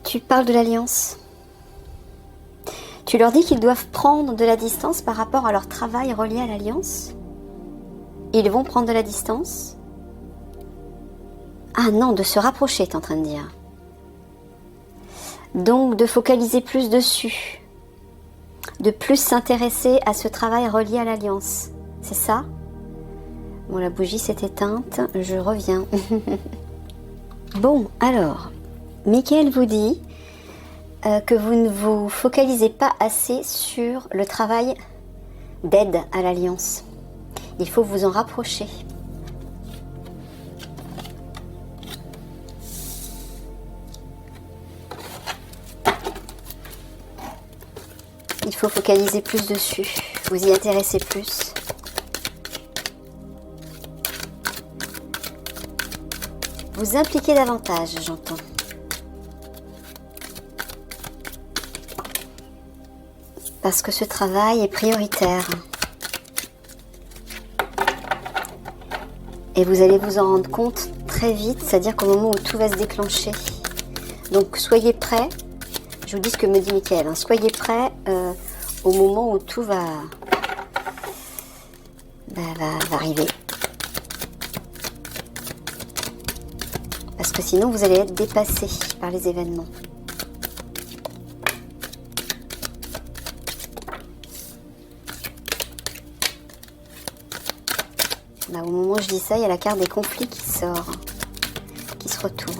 tu parles de l'alliance. Tu leur dis qu'ils doivent prendre de la distance par rapport à leur travail relié à l'alliance. Ils vont prendre de la distance. Ah non, de se rapprocher, tu es en train de dire. Donc de focaliser plus dessus. De plus s'intéresser à ce travail relié à l'alliance. C'est ça? Bon, la bougie s'est éteinte, je reviens. Bon, alors, Michael vous dit que vous ne vous focalisez pas assez sur le travail d'aide à l'alliance. Il faut vous en rapprocher. Il faut focaliser plus dessus, vous y intéresser plus. Vous impliquer davantage, j'entends. Parce que ce travail est prioritaire. Et vous allez vous en rendre compte très vite, c'est-à-dire qu'au moment où tout va se déclencher. Donc soyez prêts. Je vous dis ce que me dit Michael, hein. Soyez prêts au moment où tout va arriver. Parce que sinon vous allez être dépassé par les événements. Là, au moment où je dis ça, il y a la carte des conflits qui sort, qui se retourne.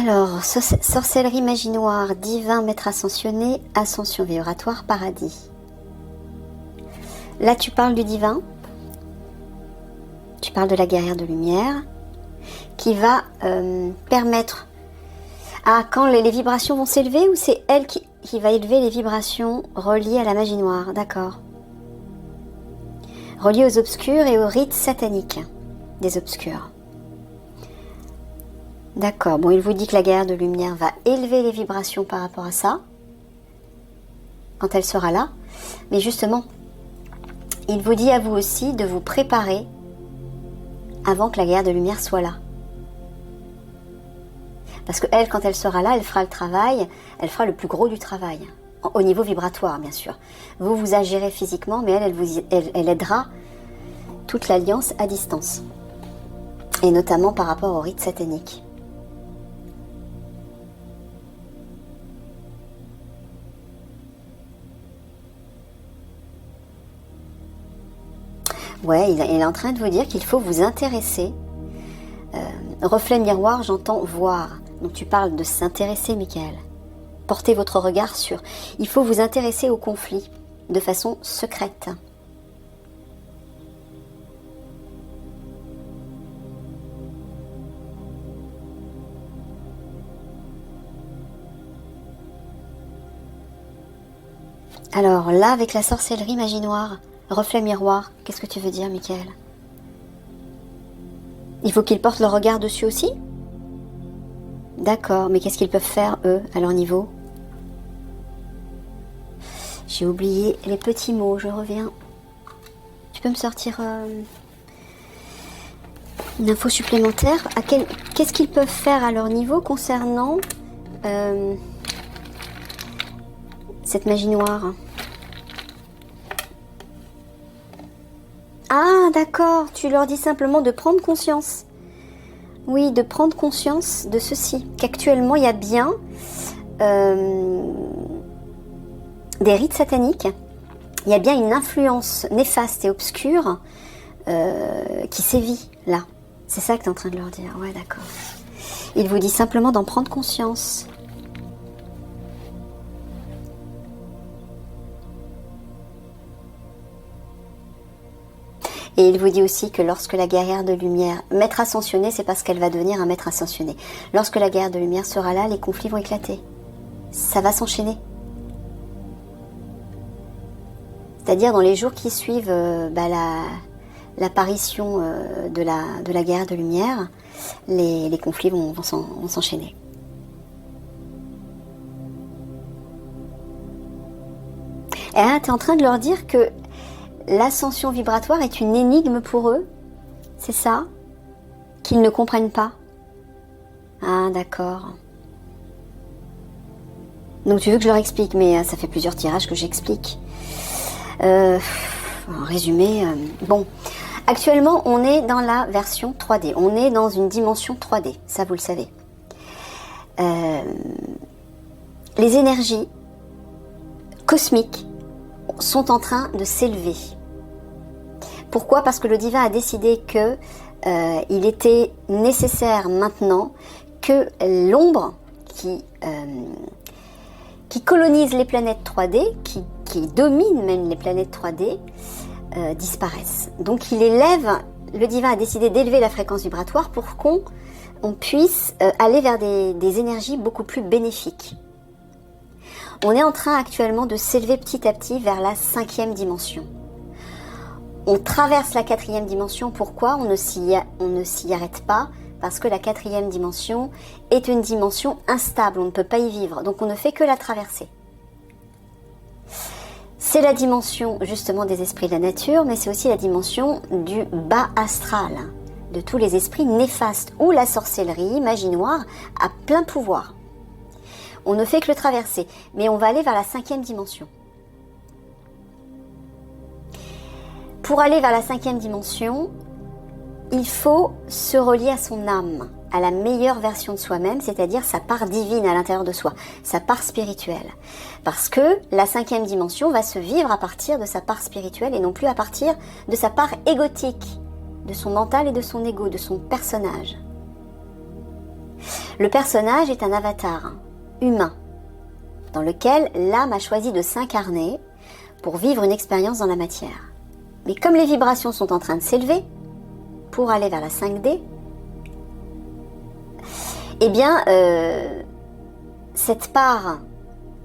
Alors, sorcellerie, magie noire, divin, maître ascensionné, ascension vibratoire, paradis. Là, tu parles du divin. Tu parles de la guerrière de lumière qui va permettre... Ah, quand les vibrations vont s'élever ou c'est elle qui va élever les vibrations reliées à la magie noire? D'accord. Reliées aux obscurs et aux rites sataniques des obscurs. D'accord, bon, il vous dit que la guerrière de lumière va élever les vibrations par rapport à ça, quand elle sera là. Mais justement, il vous dit à vous aussi de vous préparer avant que la guerrière de lumière soit là. Parce que elle, quand elle sera là, elle fera le travail, elle fera le plus gros du travail, au niveau vibratoire, bien sûr. Vous agirez physiquement, mais elle aidera toute l'alliance à distance. Et notamment par rapport aux rites sataniques. Ouais, il est en train de vous dire qu'il faut vous intéresser. Reflet miroir, j'entends voir. Donc tu parles de s'intéresser, Michael. Portez votre regard sur... Il faut vous intéresser au conflit de façon secrète. Alors là, avec la sorcellerie, magie noire, reflet miroir, qu'est-ce que tu veux dire, Michael? Il faut qu'ils portent leur regard dessus aussi? D'accord, mais qu'est-ce qu'ils peuvent faire, eux, à leur niveau? J'ai oublié les petits mots, je reviens. Tu peux me sortir une info supplémentaire? Qu'est-ce qu'ils peuvent faire à leur niveau concernant cette magie noire? Ah, d'accord, tu leur dis simplement de prendre conscience. Oui, de prendre conscience de ceci, qu'actuellement il y a bien des rites sataniques, il y a bien une influence néfaste et obscure qui sévit là. C'est ça que tu es en train de leur dire, ouais, d'accord. Il vous dit simplement d'en prendre conscience. Et il vous dit aussi que lorsque la guerrière de lumière, maître ascensionné, c'est parce qu'elle va devenir un maître ascensionné. Lorsque la guerrière de lumière sera là, les conflits vont éclater. Ça va s'enchaîner. C'est-à-dire dans les jours qui suivent l'apparition de la guerre de lumière, les conflits vont s'enchaîner. Et là, tu es en train de leur dire que l'ascension vibratoire est une énigme pour eux. C'est ça? Qu'ils ne comprennent pas? Ah, d'accord. Donc tu veux que je leur explique, mais ça fait plusieurs tirages que j'explique. En résumé, bon. Actuellement, on est dans la version 3D. On est dans une dimension 3D. Ça, vous le savez. Les énergies cosmiques sont en train de s'élever. Pourquoi? Parce que le divin a décidé que il était nécessaire maintenant que l'ombre qui colonise les planètes 3D, qui domine même les planètes 3D, disparaisse. Donc le divin a décidé d'élever la fréquence vibratoire pour qu'on puisse aller vers des énergies beaucoup plus bénéfiques. On est en train actuellement de s'élever petit à petit vers la 5e dimension. On traverse la 4e dimension. Pourquoi? On ne s'y arrête pas, parce que la 4e dimension est une dimension instable. On ne peut pas y vivre, donc on ne fait que la traverser. C'est la dimension justement des esprits de la nature, mais c'est aussi la dimension du bas astral, de tous les esprits néfastes, où la sorcellerie, magie noire, a plein pouvoir. On ne fait que le traverser, mais on va aller vers la 5e dimension. Pour aller vers la 5e dimension, il faut se relier à son âme, à la meilleure version de soi-même, c'est-à-dire sa part divine à l'intérieur de soi, sa part spirituelle. Parce que la 5e dimension va se vivre à partir de sa part spirituelle et non plus à partir de sa part égotique, de son mental et de son ego, de son personnage. Le personnage est un avatar humain, dans lequel l'âme a choisi de s'incarner pour vivre une expérience dans la matière. Mais comme les vibrations sont en train de s'élever, pour aller vers la 5D, eh bien, cette part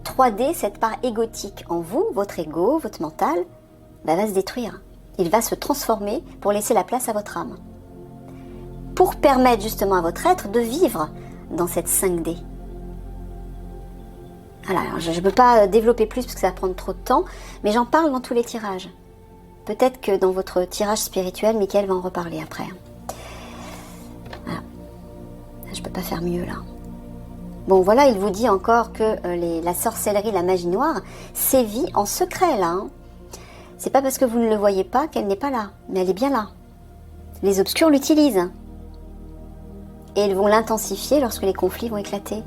3D, cette part égotique en vous, votre ego, votre mental, va se détruire. Il va se transformer pour laisser la place à votre âme. Pour permettre justement à votre être de vivre dans cette 5D. Voilà, alors je ne peux pas développer plus parce que ça va prendre trop de temps, mais j'en parle dans tous les tirages. Peut-être que dans votre tirage spirituel, Mickaël va en reparler après. Voilà. Je ne peux pas faire mieux là. Bon voilà, il vous dit encore que la sorcellerie, la magie noire sévit en secret là. Hein. C'est pas parce que vous ne le voyez pas qu'elle n'est pas là, mais elle est bien là. Les obscurs l'utilisent. Et ils vont l'intensifier lorsque les conflits vont éclater.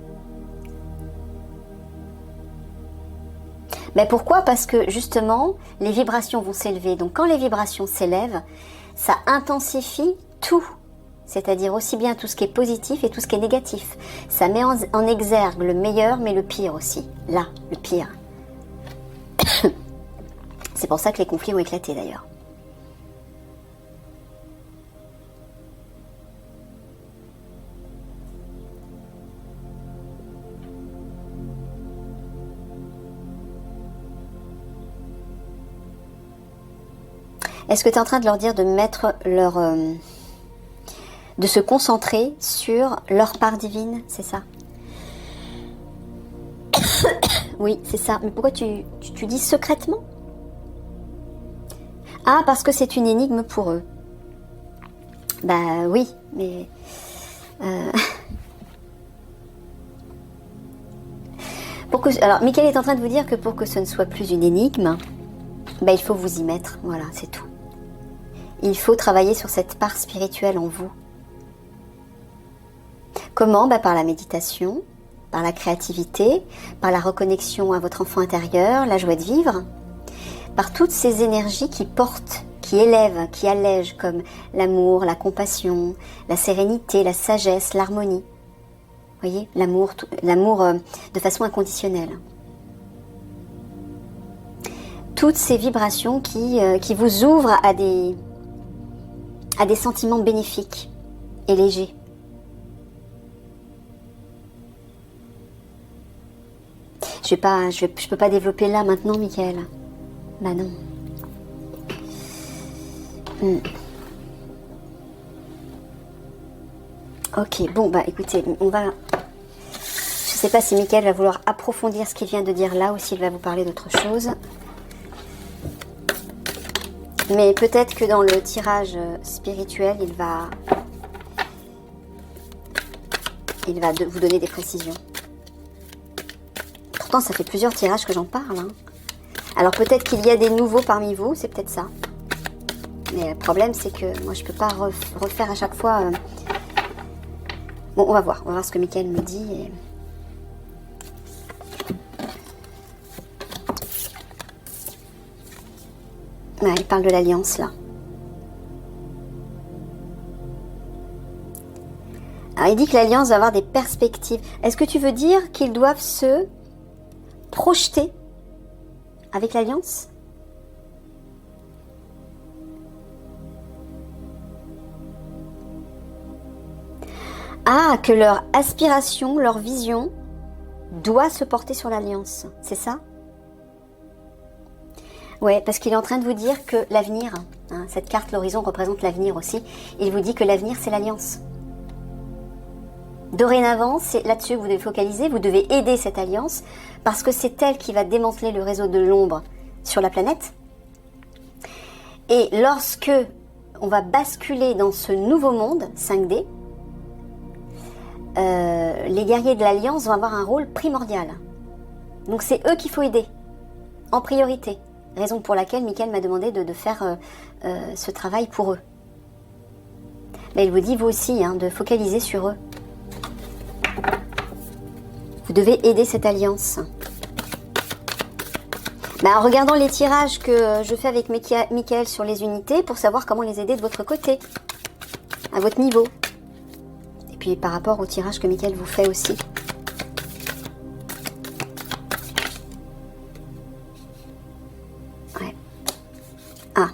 Mais pourquoi? Parce que justement, les vibrations vont s'élever. Donc quand les vibrations s'élèvent, ça intensifie tout. C'est-à-dire aussi bien tout ce qui est positif et tout ce qui est négatif. Ça met en exergue le meilleur, mais le pire aussi. Là, le pire. C'est pour ça que les conflits vont éclater d'ailleurs. Est-ce que tu es en train de leur dire de mettre de se concentrer sur leur part divine, c'est ça? Oui, c'est ça. Mais pourquoi tu dis secrètement? Ah, parce que c'est une énigme pour eux. Bah oui, mais... Alors, Mickaël est en train de vous dire que pour que ce ne soit plus une énigme, bah, il faut vous y mettre. Voilà, c'est tout. Il faut travailler sur cette part spirituelle en vous. Comment? Bah, par la méditation, par la créativité, par la reconnexion à votre enfant intérieur, la joie de vivre, par toutes ces énergies qui portent, qui élèvent, qui allègent, comme l'amour, la compassion, la sérénité, la sagesse, l'harmonie. Vous voyez, l'amour de façon inconditionnelle. Toutes ces vibrations qui vous ouvrent à des sentiments bénéfiques et légers. Je peux pas développer là maintenant, Mickaël. Bah non. Ok, bon, bah écoutez, on va... Je sais pas si Michael va vouloir approfondir ce qu'il vient de dire là ou s'il va vous parler d'autre chose. Mais peut-être que dans le tirage spirituel, il va vous donner des précisions. Pourtant, ça fait plusieurs tirages que j'en parle. Hein. Alors peut-être qu'il y a des nouveaux parmi vous, c'est peut-être ça. Mais le problème, c'est que moi, je peux pas refaire à chaque fois... Bon, on va voir ce que Michael me dit. Et... Ouais, il parle de l'alliance, là. Alors, il dit que l'alliance va avoir des perspectives. Est-ce que tu veux dire qu'ils doivent se projeter avec l'alliance ? Ah, que leur aspiration, leur vision doit se porter sur l'alliance, c'est ça ? Ouais, parce qu'il est en train de vous dire que l'avenir, hein, cette carte, l'horizon représente l'avenir aussi, il vous dit que l'avenir, c'est l'alliance. Dorénavant, c'est là-dessus que vous devez focaliser, vous devez aider cette alliance, parce que c'est elle qui va démanteler le réseau de l'ombre sur la planète. Et lorsque on va basculer dans ce nouveau monde 5D, les guerriers de l'Alliance vont avoir un rôle primordial. Donc c'est eux qu'il faut aider, en priorité. Raison pour laquelle Michael m'a demandé de faire ce travail pour eux. Mais il vous dit, vous aussi, hein, de focaliser sur eux. Vous devez aider cette alliance. En regardant les tirages que je fais avec Michael sur les unités, pour savoir comment les aider de votre côté, à votre niveau. Et puis par rapport au tirage que Michael vous fait aussi. Ouais. Ah.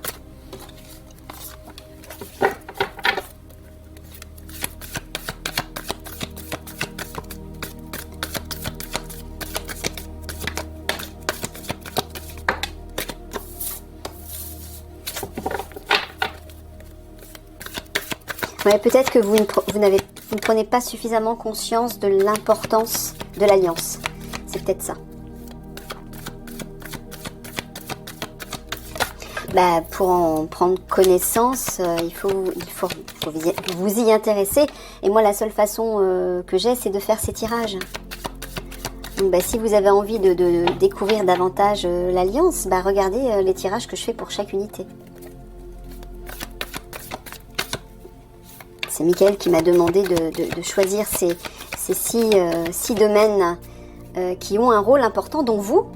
Ouais, peut-être que vous ne prenez pas suffisamment conscience de l'importance de l'alliance. C'est peut-être ça. Pour en prendre connaissance, il faut vous y intéresser. Et moi, la seule façon que j'ai, c'est de faire ces tirages. Donc, si vous avez envie de découvrir davantage l'alliance, regardez les tirages que je fais pour chaque unité. C'est Michael qui m'a demandé de choisir ces six domaines qui ont un rôle important, dont vous,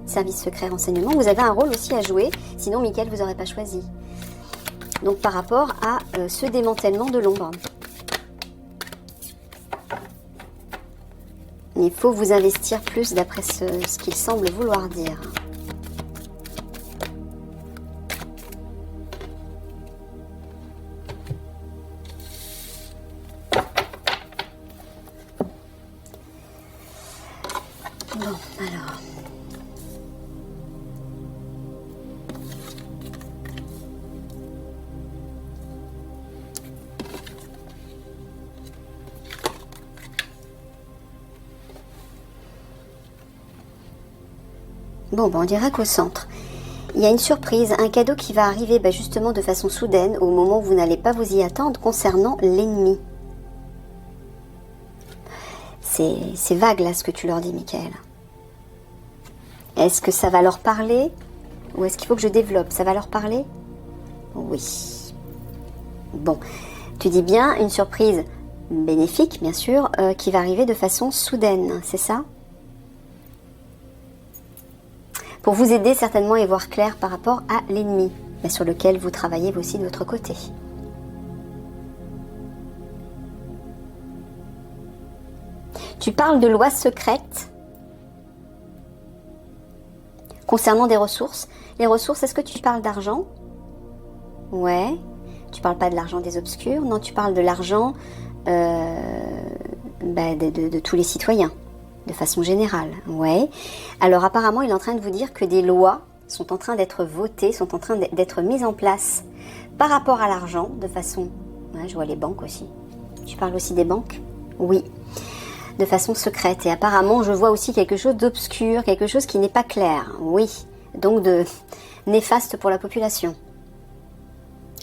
service secret renseignement, vous avez un rôle aussi à jouer, sinon Michael vous aurait pas choisi. Donc par rapport à ce démantèlement de l'ombre. Il faut vous investir plus d'après ce qu'il semble vouloir dire. Bon, alors. Bon, on dirait qu'au centre, il y a une surprise, un cadeau qui va arriver justement de façon soudaine, au moment où vous n'allez pas vous y attendre, concernant l'ennemi. C'est vague là ce que tu leur dis, Michael. Est-ce que ça va leur parler? Ou est-ce qu'il faut que je développe? Ça va leur parler? Oui. Bon, tu dis bien une surprise bénéfique, bien sûr, qui va arriver de façon soudaine, c'est ça? Pour vous aider certainement et voir clair par rapport à l'ennemi, mais sur lequel vous travaillez vous aussi de votre côté. Tu parles de lois secrètes concernant des ressources. Les ressources, est-ce que tu parles d'argent? Ouais. Tu parles pas de l'argent des obscurs? Non, tu parles de l'argent de tous les citoyens, de façon générale. Ouais. Alors apparemment, il est en train de vous dire que des lois sont en train d'être votées, sont en train d'être mises en place par rapport à l'argent, de façon... Ouais, je vois les banques aussi. Tu parles aussi des banques? Oui. De façon secrète. Et apparemment, je vois aussi quelque chose d'obscur, quelque chose qui n'est pas clair. Oui. Donc de néfaste pour la population.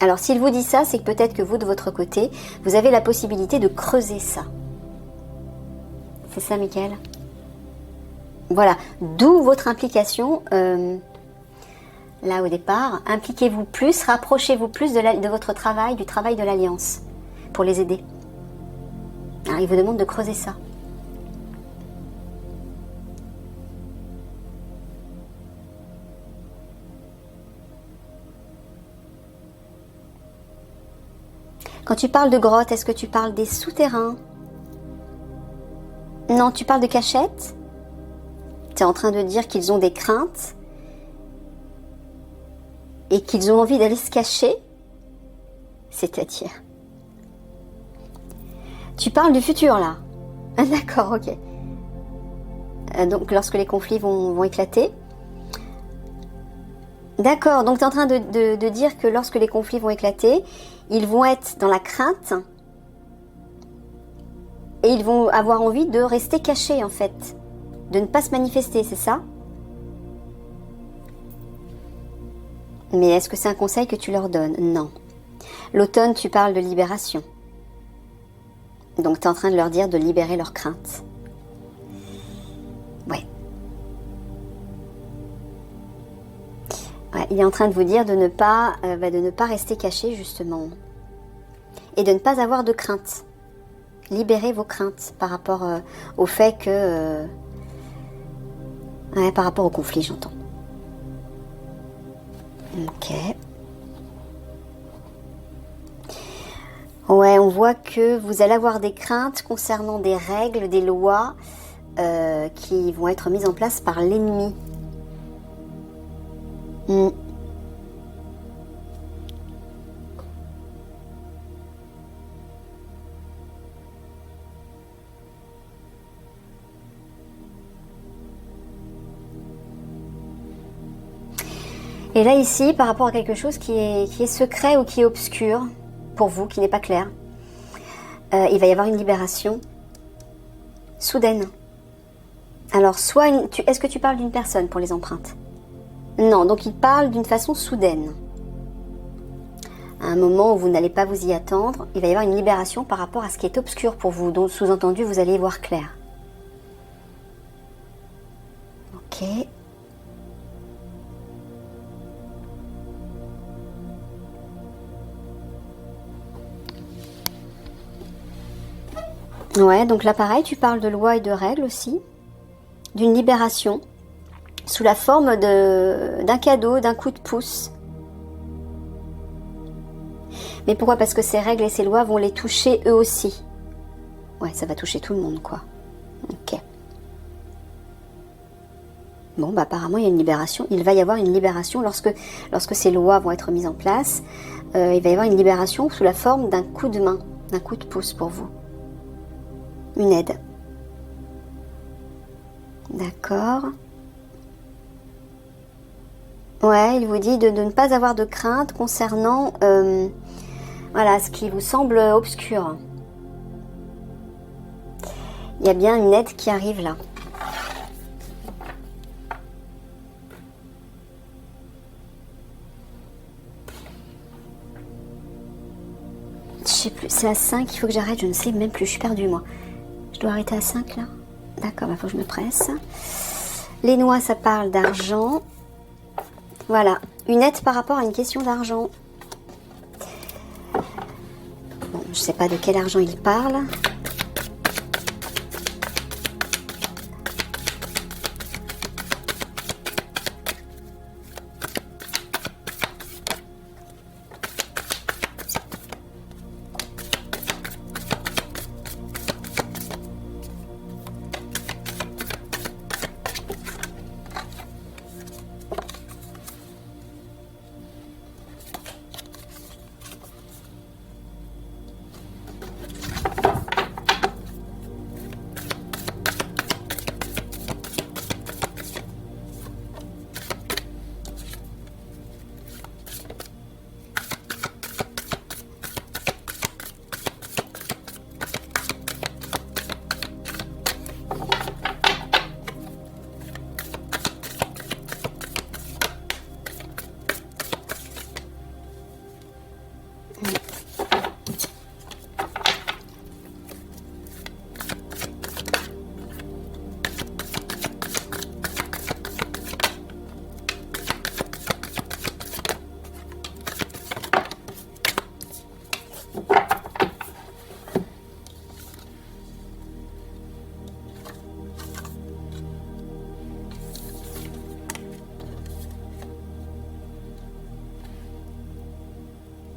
Alors, s'il vous dit ça, c'est que peut-être que vous, de votre côté, vous avez la possibilité de creuser ça. C'est ça, Michael? Voilà. D'où votre implication... là au départ, impliquez-vous plus, rapprochez-vous plus de votre travail, du travail de l'Alliance, pour les aider. Alors, il vous demande de creuser ça. Quand tu parles de grottes, est-ce que tu parles des souterrains? Non, tu parles de cachettes? Tu es en train de dire qu'ils ont des craintes et qu'ils ont envie d'aller se cacher? C'est-à-dire? Tu parles du futur, là? Ah, d'accord, ok. Donc, lorsque les conflits vont éclater? D'accord, donc tu es en train de dire que lorsque les conflits vont éclater, ils vont être dans la crainte et ils vont avoir envie de rester cachés, en fait. De ne pas se manifester, c'est ça? Mais est-ce que c'est un conseil que tu leur donnes? Non. L'automne, tu parles de libération. Donc tu es en train de leur dire de libérer leurs craintes. Ouais. Ouais, il est en train de vous dire de ne pas rester caché, justement. Et de ne pas avoir de craintes. Libérez vos craintes par rapport au fait que... ouais, par rapport au conflit, j'entends. Ok. Ouais, on voit que vous allez avoir des craintes concernant des règles, des lois qui vont être mises en place par l'ennemi. Et là, ici, par rapport à quelque chose qui est secret ou qui est obscur, pour vous, qui n'est pas clair, il va y avoir une libération soudaine. Alors, soit... est-ce que tu parles d'une personne pour les empreintes? Non, donc il parle d'une façon soudaine. À un moment où vous n'allez pas vous y attendre, il va y avoir une libération par rapport à ce qui est obscur pour vous, donc sous-entendu, vous allez y voir clair. Ok. Ouais, donc là pareil, tu parles de loi et de règles aussi, d'une libération, sous la forme d'un cadeau, d'un coup de pouce. Mais pourquoi? Parce que ces règles et ces lois vont les toucher eux aussi. Ouais, ça va toucher tout le monde, quoi. Ok. Bon, bah apparemment, il y a une libération. Il va y avoir une libération lorsque ces lois vont être mises en place. Il va y avoir une libération sous la forme d'un coup de main, d'un coup de pouce pour vous. Une aide. D'accord. Ouais, il vous dit de ne pas avoir de crainte concernant voilà, ce qui vous semble obscur. Il y a bien une aide qui arrive là. Je sais plus, c'est à 5, il faut que j'arrête, je ne sais même plus, je suis perdue moi. Je dois arrêter à 5 là? D'accord, il faut que je me presse. Les noix, ça parle d'argent. Voilà, une aide par rapport à une question d'argent. Bon, je ne sais pas de quel argent il parle.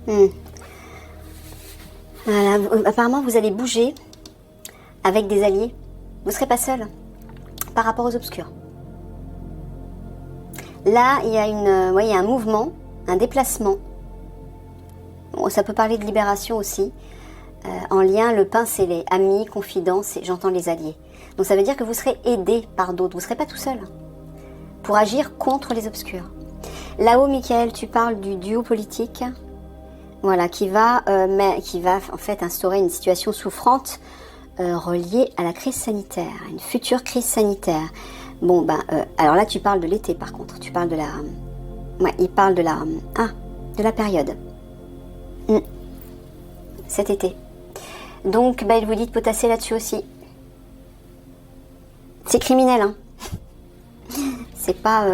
Hmm. Voilà, apparemment, vous allez bouger avec des alliés. Vous ne serez pas seul par rapport aux obscurs. Là, il y a il y a un mouvement, un déplacement. Bon, ça peut parler de libération aussi. En lien, le pain, c'est les amis, confidences, et j'entends les alliés. Donc ça veut dire que vous serez aidé par d'autres. Vous ne serez pas tout seul pour agir contre les obscurs. Là-haut, Michael, tu parles du duo politique. Voilà, qui va en fait instaurer une situation souffrante reliée à la crise sanitaire, à une future crise sanitaire. Bon, alors là, tu parles de l'été, par contre. Tu parles de la... Ouais, il parle de la période. Cet été. Donc, il vous dit de potasser là-dessus aussi. C'est criminel, hein. C'est pas...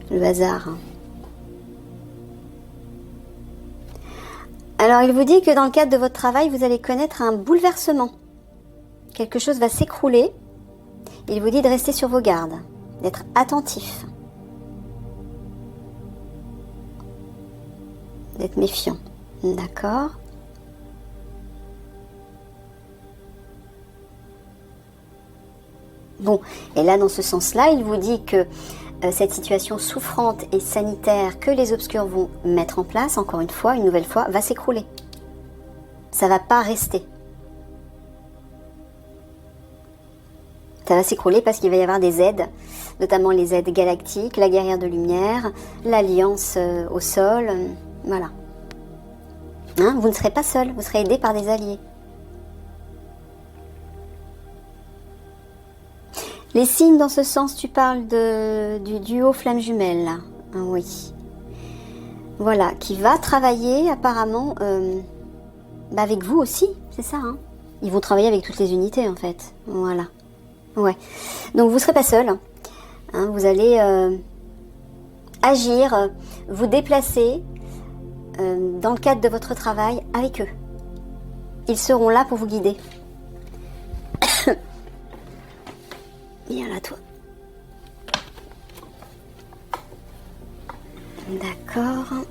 le hasard. Alors, il vous dit que dans le cadre de votre travail, vous allez connaître un bouleversement. Quelque chose va s'écrouler. Il vous dit de rester sur vos gardes, d'être attentif, d'être méfiant. D'accord. Bon, et là, dans ce sens-là, il vous dit que cette situation souffrante et sanitaire que les obscurs vont mettre en place, encore une fois, une nouvelle fois, va s'écrouler. Ça va pas rester. Ça va s'écrouler parce qu'il va y avoir des aides, notamment les aides galactiques, la guerrière de lumière, l'alliance au sol, voilà. Hein, vous ne serez pas seul, vous serez aidé par des alliés. Les signes dans ce sens, tu parles du duo flamme jumelle, là. Ah, oui. Voilà, qui va travailler apparemment avec vous aussi, c'est ça. Hein, ils vont travailler avec toutes les unités en fait. Voilà. Ouais. Donc vous ne serez pas seul. Hein, vous allez agir, vous déplacer dans le cadre de votre travail avec eux. Ils seront là pour vous guider. Viens là, toi. D'accord.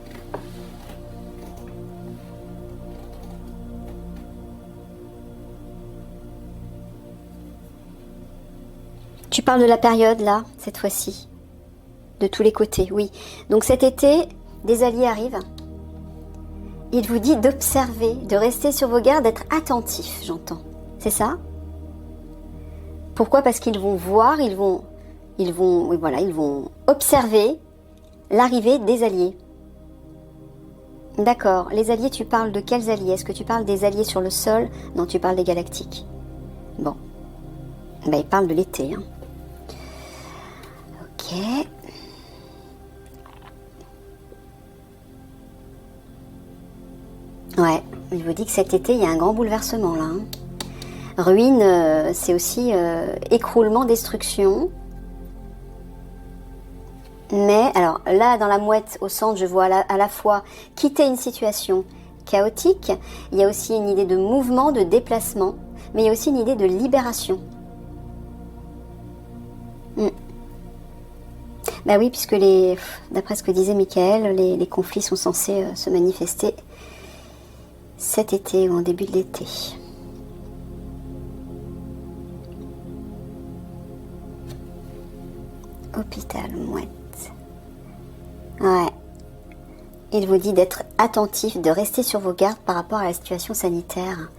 Tu parles de la période, là, cette fois-ci. De tous les côtés, oui. Donc cet été, des alliés arrivent. Il vous dit d'observer, de rester sur vos gardes, d'être attentif, j'entends. C'est ça ? Pourquoi ? Parce qu'ils vont voir, ils vont observer l'arrivée des alliés. D'accord. Les alliés, tu parles de quels alliés ? Est-ce que tu parles des alliés sur le sol ? Non, tu parles des galactiques. Bon. Il parle de l'été. Hein. Ok. Ouais, il vous dit que cet été, il y a un grand bouleversement là. Hein. Ruine, c'est aussi écroulement, destruction. Mais, alors là, dans la mouette, au centre, je vois à la fois quitter une situation chaotique. Il y a aussi une idée de mouvement, de déplacement. Mais il y a aussi une idée de libération. Bah oui, puisque d'après ce que disait Michael, les conflits sont censés se manifester cet été ou en début de l'été. Hôpital, mouette. Ouais. Il vous dit d'être attentif, de rester sur vos gardes par rapport à la situation sanitaire.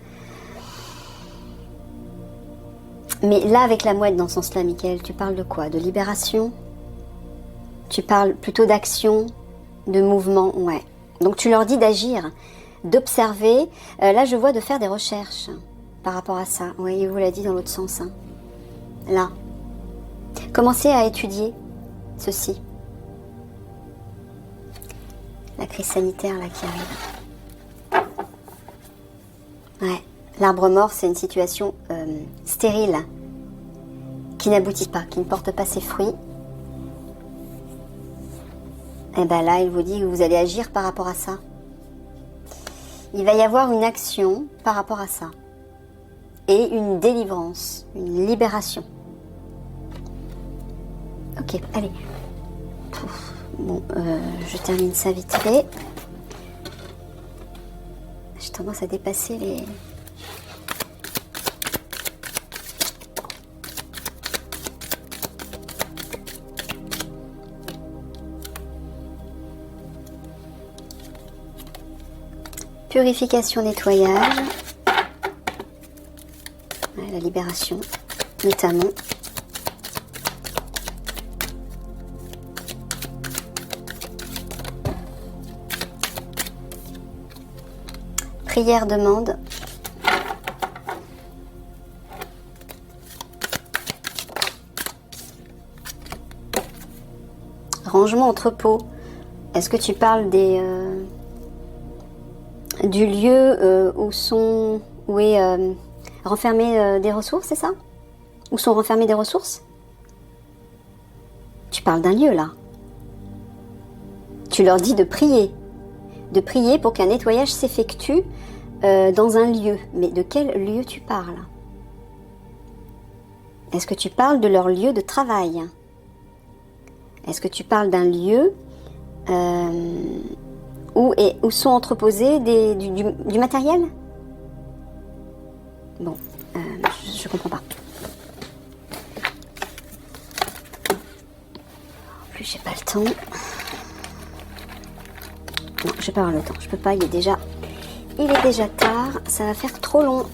Mais là, avec la mouette, dans ce sens-là, Michael, tu parles de quoi ? De libération ? Tu parles plutôt d'action, de mouvement, ouais. Donc tu leur dis d'agir, d'observer. Là, je vois de faire des recherches par rapport à ça. Oui, il vous l'a dit dans l'autre sens. Hein. Là. Commencez à étudier ceci. La crise sanitaire, là, qui arrive. Ouais. L'arbre mort, c'est une situation stérile, qui n'aboutit pas, qui ne porte pas ses fruits. Et bien là, il vous dit que vous allez agir par rapport à ça. Il va y avoir une action par rapport à ça. Et une délivrance, une libération. Ok, allez. Bon, je termine ça vite fait. J'ai tendance à dépasser les... Purification, nettoyage. Ouais, la libération, notamment. Prière, demande. Rangement, entrepôt. Est-ce que tu parles du lieu où est renfermé des ressources, c'est ça? Où sont renfermées des ressources? Tu parles d'un lieu là. Tu leur dis de prier. De prier pour qu'un nettoyage s'effectue dans un lieu. Mais de quel lieu tu parles? Est-ce que tu parles de leur lieu de travail? Est-ce que tu parles d'un lieu où sont entreposés du matériel? Bon, je comprends pas. En plus, j'ai pas le temps. Non, j'ai pas le temps. Je peux pas. Il est déjà tard. Ça va faire trop long.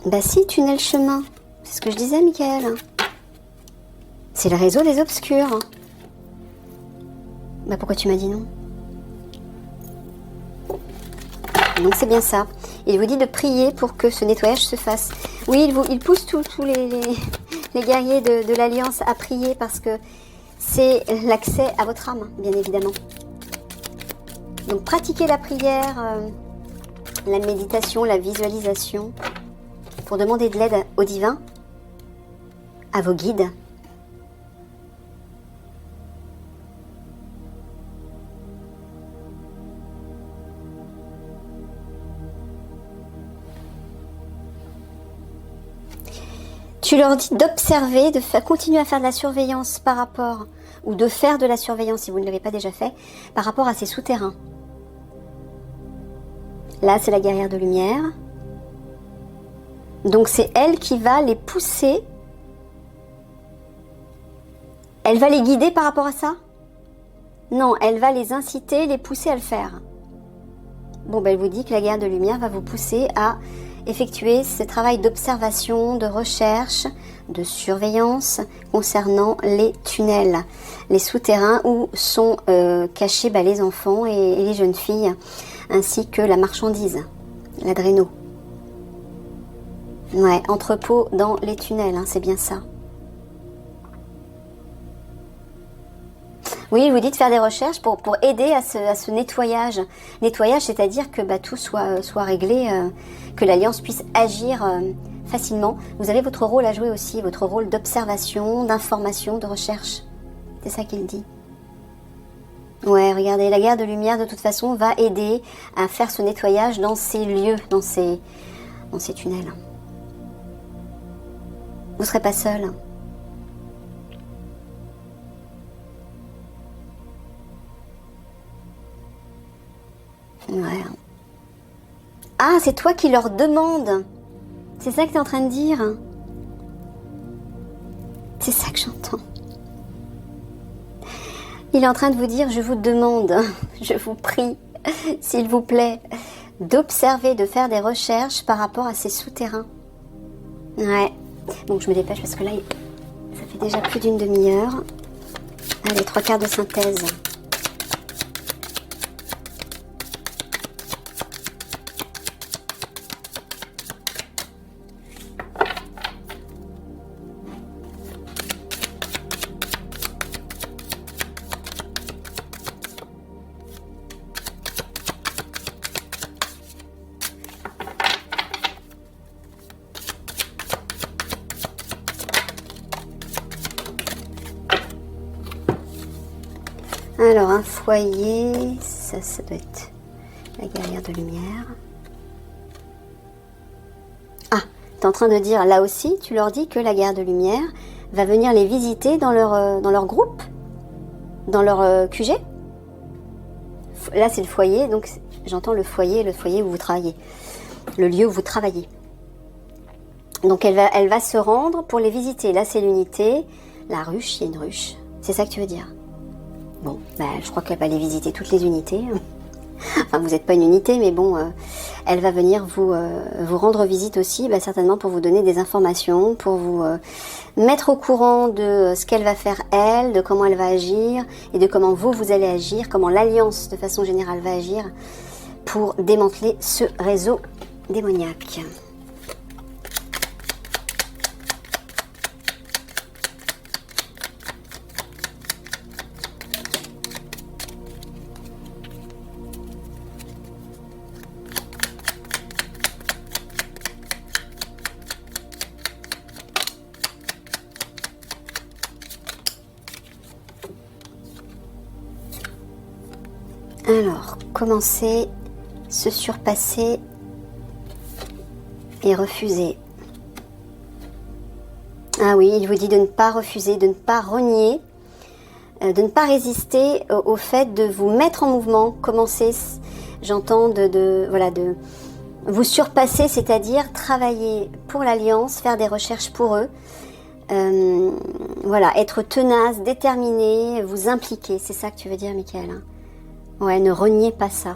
Bah si, tunnel chemin. C'est ce que je disais, Michael. C'est le réseau des obscurs. Bah pourquoi tu m'as dit non? Donc c'est bien ça. Il vous dit de prier pour que ce nettoyage se fasse. Oui, il pousse tous les guerriers de l'Alliance à prier parce que c'est l'accès à votre âme, bien évidemment. Donc pratiquez la prière, la méditation, la visualisation pour demander de l'aide au divin, à vos guides. Tu leur dis d'observer, continuer à faire de la surveillance par rapport, ou de faire de la surveillance si vous ne l'avez pas déjà fait, par rapport à ces souterrains. Là, c'est la guerrière de lumière. Donc c'est elle qui va les pousser. Elle va les guider par rapport à ça? Non, elle va les inciter, les pousser à le faire. Bon, ben elle vous dit que la guerrière de lumière va vous pousser à effectuer ce travail d'observation, de recherche, de surveillance concernant les tunnels, les souterrains où sont cachés les enfants et les jeunes filles, ainsi que la marchandise, l'adréno. Ouais, entrepôt dans les tunnels, c'est bien ça. Oui, il vous dit de faire des recherches pour aider à ce nettoyage. Nettoyage, c'est-à-dire que tout soit réglé, que l'Alliance puisse agir facilement. Vous avez votre rôle à jouer aussi, votre rôle d'observation, d'information, de recherche. C'est ça qu'il dit. Ouais, regardez, la guerre de lumière, de toute façon, va aider à faire ce nettoyage dans ces lieux, dans ces tunnels. Vous ne serez pas seul. Ouais. Ah, c'est toi qui leur demandes. C'est ça que tu es en train de dire. C'est ça que j'entends. Il est en train de vous dire, je vous demande, je vous prie, s'il vous plaît, d'observer, de faire des recherches par rapport à ces souterrains. Ouais. Bon, je me dépêche parce que là, ça fait déjà plus d'une demi-heure. Allez, 3/4 de synthèse. Alors, un foyer, ça doit être la guerrière de lumière. Ah, tu es en train de dire, là aussi, tu leur dis que la guerrière de lumière va venir les visiter dans leur groupe, dans leur QG. Là, c'est le foyer, donc j'entends le foyer où vous travaillez, le lieu où vous travaillez. Donc, elle va se rendre pour les visiter. Là, c'est l'unité, la ruche, il y a une ruche. C'est ça que tu veux dire? Bon, bah, je crois qu'elle va aller visiter toutes les unités. Enfin, vous n'êtes pas une unité, mais bon, elle va venir vous rendre visite aussi, bah, certainement pour vous donner des informations, pour vous mettre au courant de ce qu'elle va faire elle, de comment elle va agir, et de comment vous allez agir, comment l'Alliance, de façon générale, va agir pour démanteler ce réseau démoniaque. Alors, commencer, se surpasser et refuser. Ah oui, il vous dit de ne pas refuser, de ne pas renier, de ne pas résister au fait de vous mettre en mouvement. Commencer, j'entends, de vous surpasser, c'est-à-dire travailler pour l'Alliance, faire des recherches pour eux. Voilà, être tenace, déterminé, vous impliquer. C'est ça que tu veux dire, Michael, hein? Ouais, ne reniez pas ça.